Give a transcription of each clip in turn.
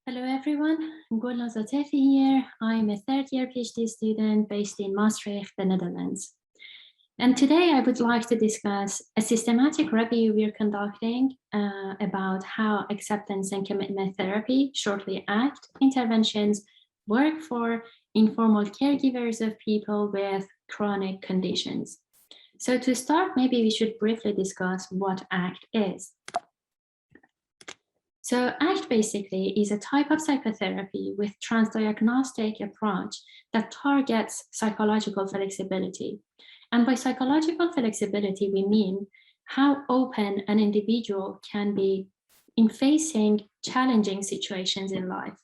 Hello everyone, Golnaz ATEFI here. I'm a third-year PhD student based in Maastricht, the Netherlands. And today I would like to discuss a systematic review we're conducting about how acceptance and commitment therapy, shortly ACT, interventions work for informal caregivers of people with chronic conditions. So to start, maybe we should briefly discuss what ACT is. So ACT basically is a type of psychotherapy with transdiagnostic approach that targets psychological flexibility. And by psychological flexibility, we mean how open an individual can be in facing challenging situations in life.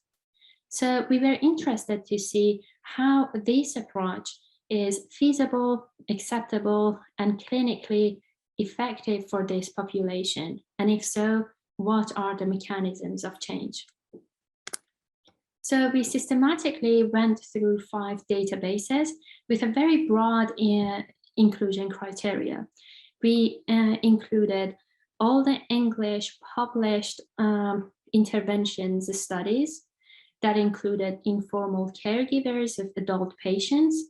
So we were interested to see how this approach is feasible, acceptable, and clinically effective for this population. And if so, what are the mechanisms of change? So we systematically went through 5 databases with a very broad inclusion criteria. We included all the English published interventions studies that included informal caregivers of adult patients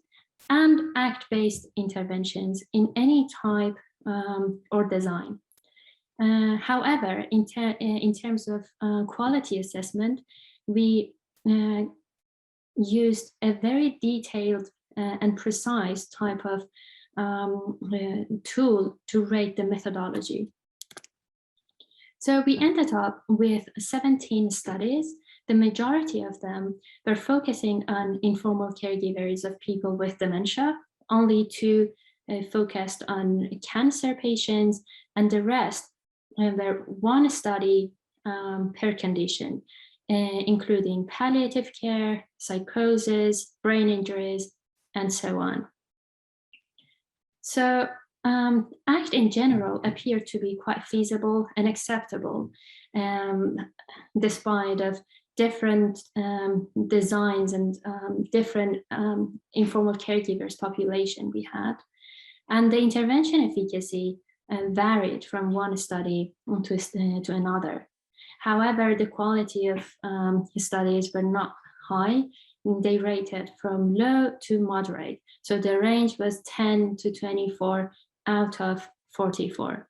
and ACT-based interventions in any type or design. However, in terms of quality assessment, we used a very detailed and precise type of tool to rate the methodology. So we ended up with 17 studies. The majority of them were focusing on informal caregivers of people with dementia. Only 2 focused on cancer patients, and the rest were 1 study per condition, including palliative care, psychosis, brain injuries, and so on. So ACT in general appeared to be quite feasible and acceptable, despite of different designs and different informal caregivers population we had. And the intervention efficacy varied from 1 study to another. However, the quality of studies were not high. They rated from low to moderate. So the range was 10 to 24 out of 44.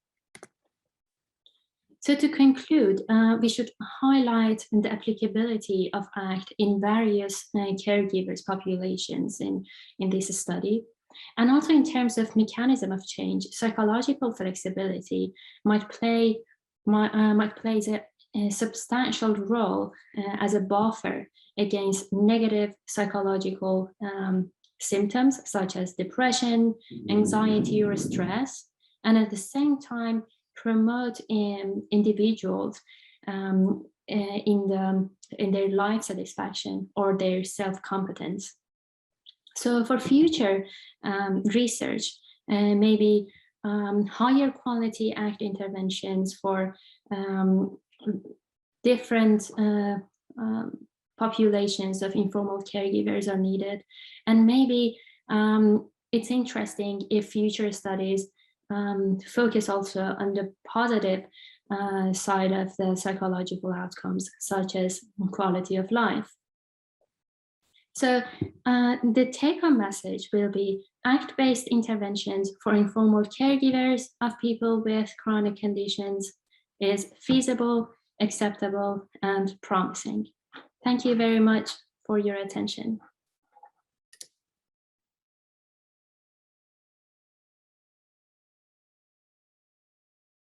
So to conclude, we should highlight the applicability of ACT in various caregivers populations in this study. And also in terms of mechanism of change, psychological flexibility might play a substantial role as a buffer against negative psychological symptoms such as depression, anxiety, or stress, and at the same time promote individuals in their life satisfaction or their self-competence. So for future research, maybe higher quality ACT interventions for different populations of informal caregivers are needed. And maybe it's interesting if future studies focus also on the positive side of the psychological outcomes, such as quality of life. So the take-home message will be ACT-based interventions for informal caregivers of people with chronic conditions is feasible, acceptable, and promising. Thank you very much for your attention.